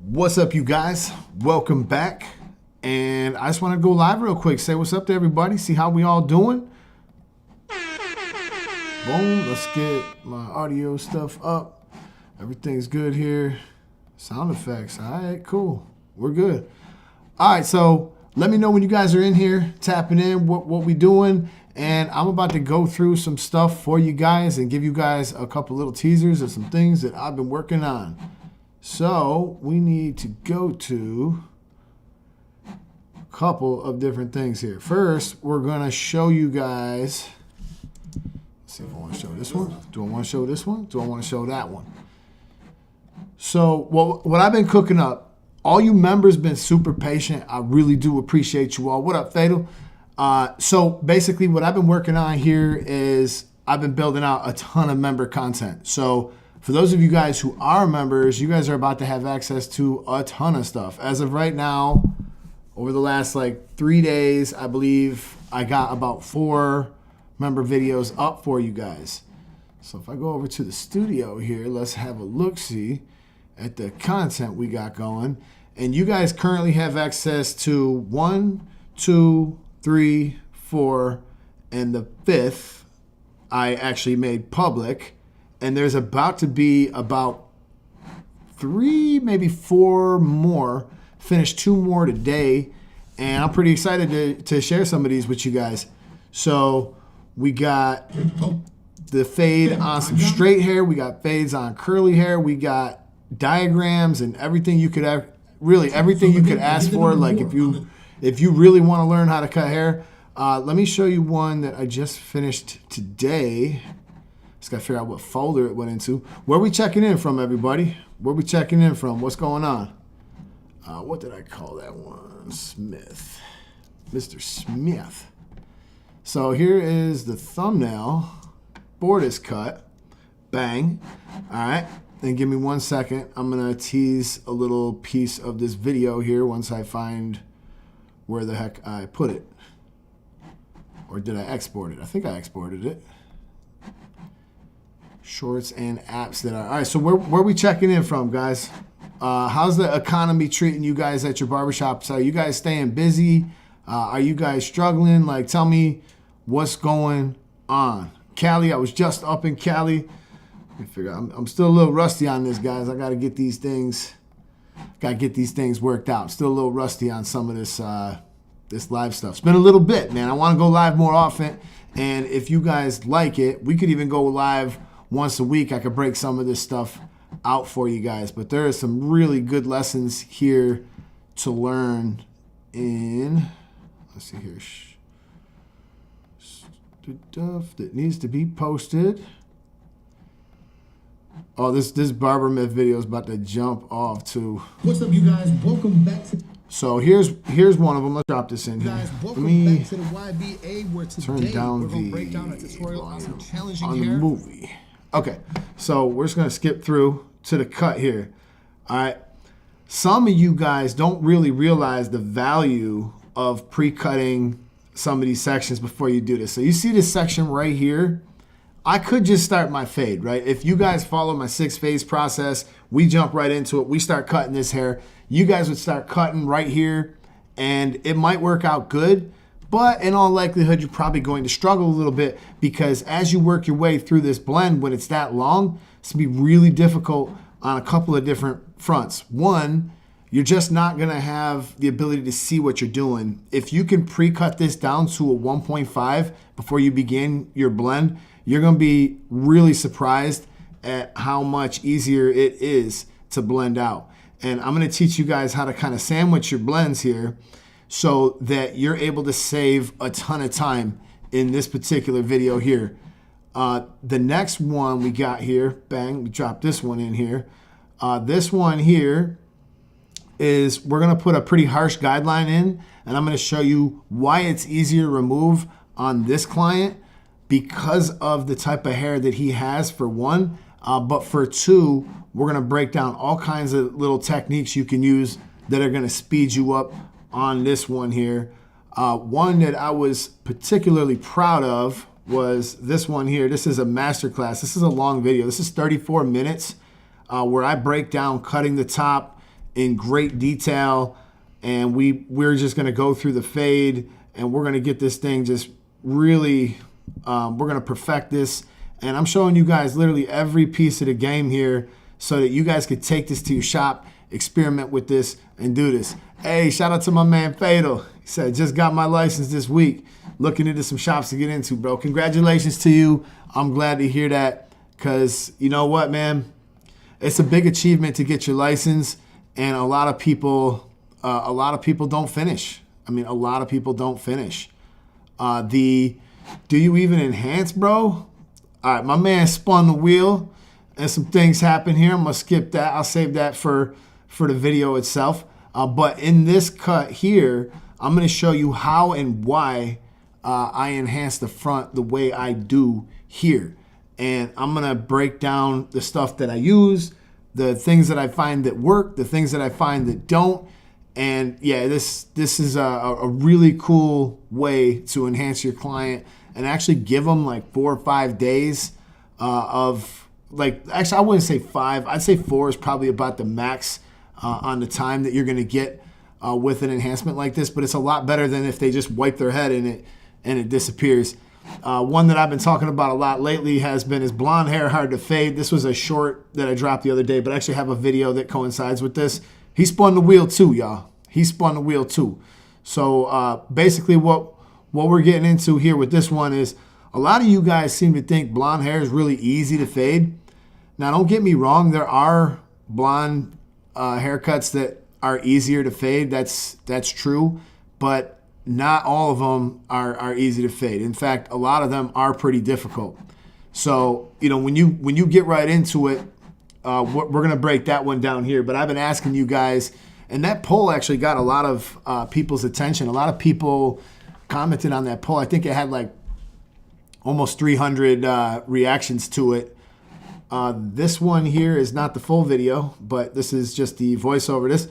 What's up, you guys? Welcome back. And I just want to go live real quick. Say what's up to everybody. See how we all doing. Boom. Let's get my audio stuff up. Everything's good here. Sound effects. All right, cool. We're good. All right, so let me know when you guys are in here, tapping in, what we doing. And I'm about to go through some stuff for you guys and give you guys a couple little teasers of some things that I've been working on. So we need to go to a couple of different things here. First, we're going to show you guys. Let's see if I want to show this one. Do I want to show this one? Do I want to show that one? So what I've been cooking up, all you members been super patient. I really do appreciate you all. What up, Fatal? So basically what I've been working on here is I've been building out a ton of member content. So for those of you guys who are members, you guys are about to have access to a ton of stuff. As of right now, over the last like 3 days, I believe I got about 4 member videos up for you guys. So if I go over to the studio here, let's have a look-see at the content we got going. And you guys currently have access to 1, 2, 3, 4, and the 5th I actually made public. And there's about to be about 3, maybe 4 more. Finished 2 more today. And I'm pretty excited to share some of these with you guys. So we got the fade on some straight hair. We got fades on curly hair. We got diagrams and everything you could really everything you could ask for. Like if you really want to learn how to cut hair, let me show you one that I just finished today. Just got to figure out what folder it went into. Where we checking in from, everybody? Where we checking in from? What's going on? What did I call that one? Smith. Mr. Smith. So here is the thumbnail for this cut. Bang. All right. And give me 1 second. I'm going to tease a little piece of this video here once I find where the heck I put it. Or did I export it? I think I exported it. Shorts and apps that are... All right, so where we checking in from, guys? How's the economy treating you guys at your barbershops? Are you guys staying busy? Are you guys struggling? Like, tell me what's going on. Cali, I was just up in Cali. Let me figure out. I'm still a little rusty on this, guys. I got to get these things... worked out. Still a little rusty on some of this this live stuff. It's been a little bit, man. I want to go live more often. And if you guys like it, we could even go live once a week. I could break some of this stuff out for you guys. But there are some really good lessons here to learn in, let's see here, stuff that needs to be posted. Oh, this Barber Myth video is about to jump off too. What's up, you guys? Welcome back to... So here's one of them. Let's drop this in here. Guys, Let me back to the YBA, where today turn down we're gonna the break down a tutorial on some challenging on the hair. movie. Okay, so we're just gonna skip through to the cut here. All right, some of you guys don't really realize the value of pre-cutting some of these sections before you do this. So you see this section right here. I could just start my fade, right? If you guys follow my 6-phase process, we jump right into it. We start cutting this hair. You guys would start cutting right here, and it might work out good, but in all likelihood, you're probably going to struggle a little bit because as you work your way through this blend, when it's that long, it's gonna be really difficult on a couple of different fronts. One, you're just not gonna have the ability to see what you're doing. If you can pre-cut this down to a 1.5 before you begin your blend, you're gonna be really surprised at how much easier it is to blend out. And I'm gonna teach you guys how to kind of sandwich your blends here so that you're able to save a ton of time in this particular video here. The next one we got here, bang, we dropped this one in here. This one here is, we're gonna put a pretty harsh guideline in, and I'm gonna show you why it's easier to remove on this client because of the type of hair that he has, for one, but for two, we're gonna break down all kinds of little techniques you can use that are gonna speed you up on this one here. One that I was particularly proud of was this one here. This is a masterclass. This is a long video. This is 34 minutes where I break down cutting the top in great detail, and we're just going to go through the fade, and we're going to get this thing just really, we're going to perfect this. And I'm showing you guys literally every piece of the game here so that you guys could take this to your shop, experiment with this, and do this. Hey, shout out to my man Fatal. He said, just got my license this week. Looking into some shops to get into, bro. Congratulations to you. I'm glad to hear that, because you know what, man? It's a big achievement to get your license, and a lot of people don't finish. I mean, a lot of people don't finish. Do you even enhance, bro? All right, my man spun the wheel, and some things happen here. I'm gonna skip that. I'll save that for the video itself. But in this cut here, I'm gonna show you how and why I enhance the front the way I do here. And I'm gonna break down the stuff that I use, the things that I find that work, the things that I find that don't. And yeah, this is a really cool way to enhance your client and actually give them like 4 or 5 days of, like, actually I wouldn't say 5, I'd say 4 is probably about the max on the time that you're gonna get with an enhancement like this. But it's a lot better than if they just wipe their head in it and it disappears. One that I've been talking about a lot lately has been is blonde hair hard to fade. This was a short that I dropped the other day, but I actually have a video that coincides with this. He spun the wheel too, y'all. He spun the wheel too. So basically what we're getting into here with this one is a lot of you guys seem to think blonde hair is really easy to fade. Now, don't get me wrong. There are blonde haircuts that are easier to fade. That's true. But not all of them are easy to fade. In fact, a lot of them are pretty difficult. So, you know, when you get right into it, we're going to break that one down here. But I've been asking you guys, and that poll actually got a lot of people's attention. A lot of people commented on that poll. I think it had like almost 300 reactions to it. This one here is not the full video, but this is just the voiceover.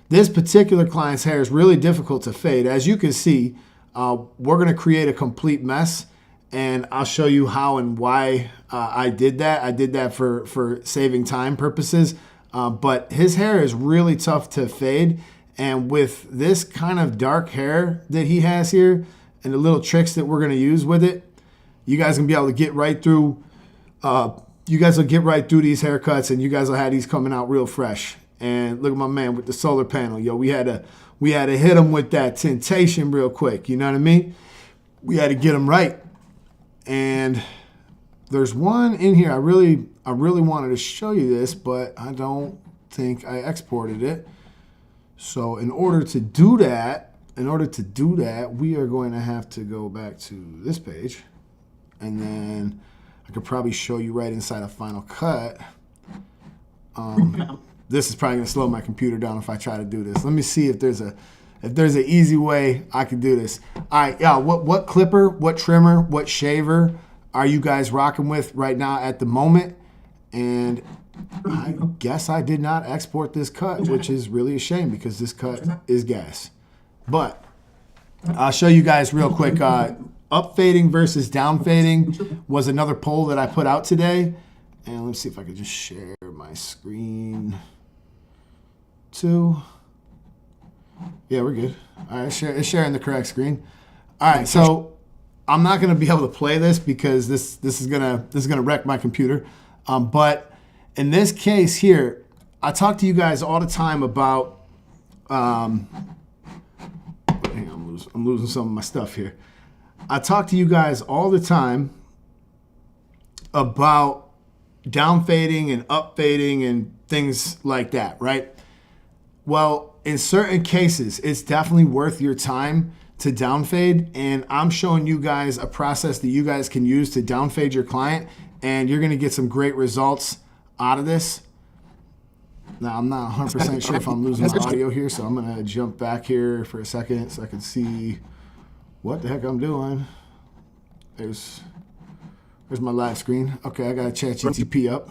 This particular client's hair is really difficult to fade. As you can see, we're going to create a complete mess, and I'll show you how and why I did that. I did that for saving time purposes, but his hair is really tough to fade, and with this kind of dark hair that he has here and the little tricks that we're going to use with it, you guys can be able to get right through. You guys will get right through these haircuts, and you guys will have these coming out real fresh. And look at my man with the solar panel. Yo, we had to hit him with that temptation real quick. You know what I mean? We had to get him right. And there's one in here. I really wanted to show you this, but I don't think I exported it. So in order to do that, we are going to have to go back to this page. And then I could probably show you right inside of Final Cut. This is probably gonna slow my computer down if I try to do this. Let me see if there's an easy way I can do this. All right, yeah. What clipper, what trimmer, what shaver are you guys rocking with right now at the moment? And I guess I did not export this cut, which is really a shame because this cut is gas. But I'll show you guys real quick. Up fading versus down fading was another poll that I put out today. And let me see if I could just share my screen too. Yeah, we're good. All right, it's sharing the correct screen. All right, so I'm not gonna be able to play this because this is gonna wreck my computer. But in this case here, I talk to you guys all the time about. Hang on, I'm losing some of my stuff here. I talk to you guys all the time about down fading and up fading and things like that, right? Well, in certain cases, it's definitely worth your time to down fade, and I'm showing you guys a process that you guys can use to down fade your client, and you're gonna get some great results out of this. Now, I'm not 100% sure if I'm losing my audio here, so I'm gonna jump back here for a second so I can see what the heck I'm doing. There's my live screen. Okay, I got ChatGPT up.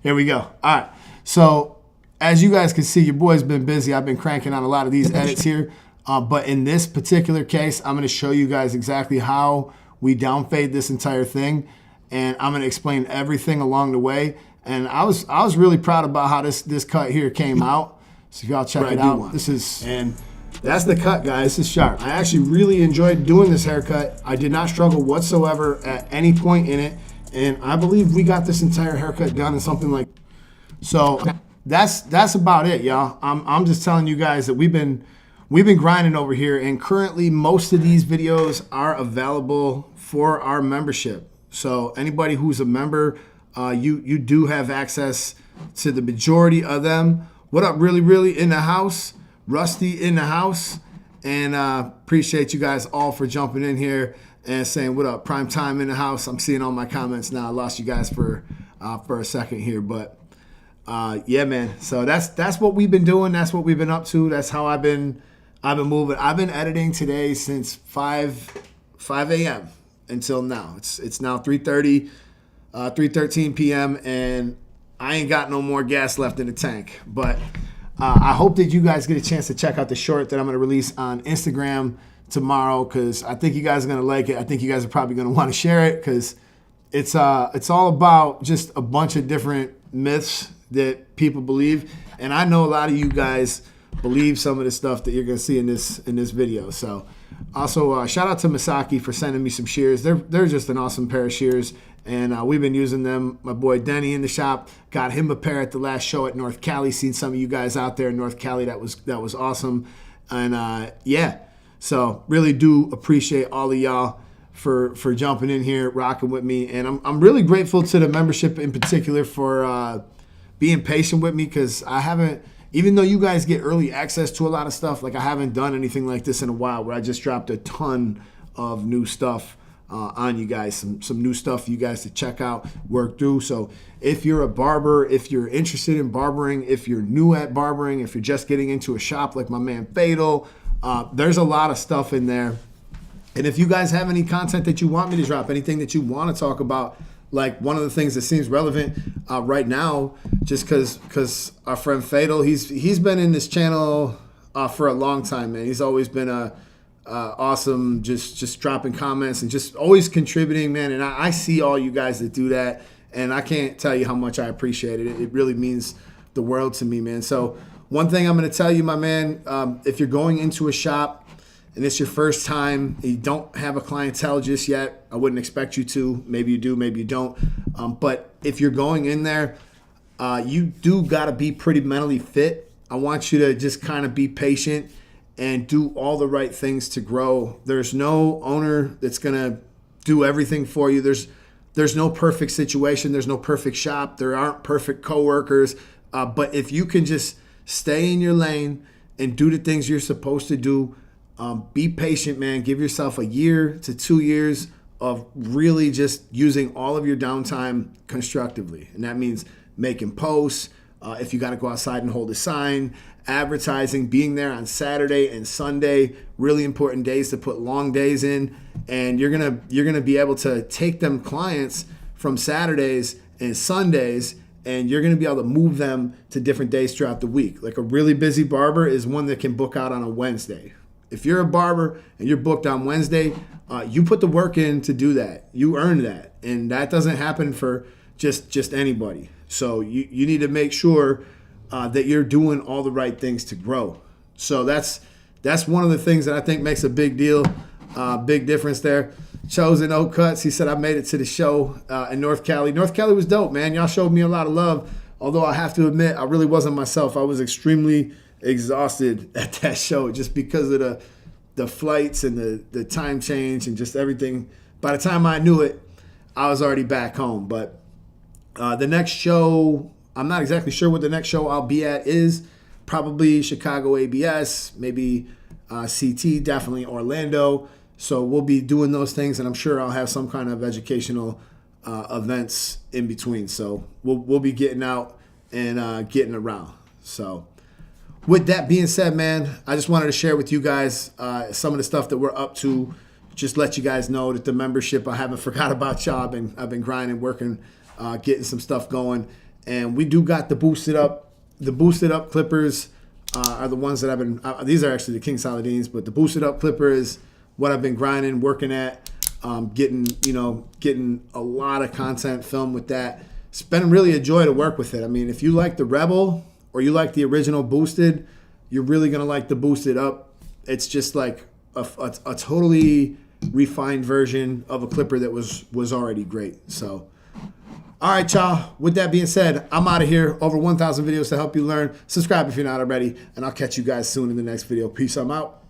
Here we go. All right. So as you guys can see, your boy's been busy. I've been cranking on a lot of these edits here. But in this particular case, I'm going to show you guys exactly how we downfade this entire thing. And I'm going to explain everything along the way. And I was really proud about how this cut here came out. So y'all check But it I do out. want This is and that's the cut, guys. this is sharp. I actually really enjoyed doing this haircut. I did not struggle whatsoever at any point in it, and I believe we got this entire haircut done in something like. So that's about it, y'all. I'm just telling you guys that we've been grinding over here, and currently most of these videos are available for our membership. So anybody who's a member, you do have access to the majority of them. What up, really in the house? Rusty in the house, and appreciate you guys all for jumping in here and saying what up. Prime time in the house. I'm seeing all my comments now. I lost you guys for a second here, but yeah, man. So that's what we've been doing. That's what we've been up to. That's how I've been moving. I've been editing today since 5 a.m. until now. It's now 3:13 p.m. and I ain't got no more gas left in the tank, but. I hope that you guys get a chance to check out the short that I'm going to release on Instagram tomorrow, because I think you guys are going to like it. I think you guys are probably going to want to share it, because it's all about just a bunch of different myths that people believe. And I know a lot of you guys believe some of the stuff that you're going to see in this video. So also shout out to Misaki for sending me some shears. They're just an awesome pair of shears. And we've been using them. My boy Denny in the shop got him a pair at the last show at North Cali. Seen some of you guys out there in North Cali. That was awesome. And yeah, so really do appreciate all of y'all for jumping in here, rocking with me. And I'm really grateful to the membership in particular for being patient with me, because I haven't, even though you guys get early access to a lot of stuff, like I haven't done anything like this in a while where I just dropped a ton of new stuff on you guys, some new stuff for you guys to check out, work through. So if you're a barber, if you're interested in barbering, if you're new at barbering, if you're just getting into a shop like my man Fatal, there's a lot of stuff in there. And if you guys have any content that you want me to drop, anything that you want to talk about, like one of the things that seems relevant right now, just because our friend Fatal, he's been in this channel for a long time, man. He's always been awesome, just dropping comments and just always contributing, man. And I see all you guys that do that, and I can't tell you how much I appreciate it. It really means the world to me, man. So one thing I'm going to tell you, my man, if you're going into a shop and it's your first time, you don't have a clientele just yet, I wouldn't expect you to. Maybe you do, maybe you don't. But if you're going in there, you do got to be pretty mentally fit. I want you to just kind of be patient and do all the right things to grow. There's no owner that's going to do everything for you. There's no perfect situation. There's no perfect shop. There aren't perfect coworkers. But if you can just stay in your lane and do the things you're supposed to do, be patient, man. Give yourself a year to 2 years of really just using all of your downtime constructively. And that means making posts. If you got to go outside and hold a sign, advertising, being there on Saturday and Sunday, really important days to put long days in, and you're gonna be able to take them clients from Saturdays and Sundays, and you're gonna be able to move them to different days throughout the week. Like a really busy barber is one that can book out on a Wednesday. If you're a barber and you're booked on Wednesday, you put the work in to do that. You earn that, and that doesn't happen for just anybody. So you need to make sure that you're doing all the right things to grow. So that's one of the things that I think makes a big deal, big difference there. Chosen Oak Cuts, he said, I made it to the show in North Cali. North Cali was dope, man. Y'all showed me a lot of love, although I have to admit, I really wasn't myself. I was extremely exhausted at that show just because of the flights and the time change and just everything. By the time I knew it, I was already back home. But the next show, I'm not exactly sure what the next show I'll be at is. Probably Chicago ABS, maybe CT, definitely Orlando. So we'll be doing those things, and I'm sure I'll have some kind of educational events in between. So we'll be getting out and getting around. So with that being said, man, I just wanted to share with you guys some of the stuff that we're up to. Just let you guys know that the membership, I haven't forgot about y'all. I've been grinding, working, getting some stuff going. And we do got the boosted up clippers are the ones that I've been, these are actually the King Saladins, but the boosted up clipper is what I've been grinding, working at, getting a lot of content filmed with that. It's been really a joy to work with it. I mean, if you like the Rebel or you like the original boosted, you're really going to like the boosted up. It's just like a totally refined version of a clipper that was already great. So, all right, y'all. With that being said, I'm out of here. Over 1,000 videos to help you learn. Subscribe if you're not already, and I'll catch you guys soon in the next video. Peace. I'm out.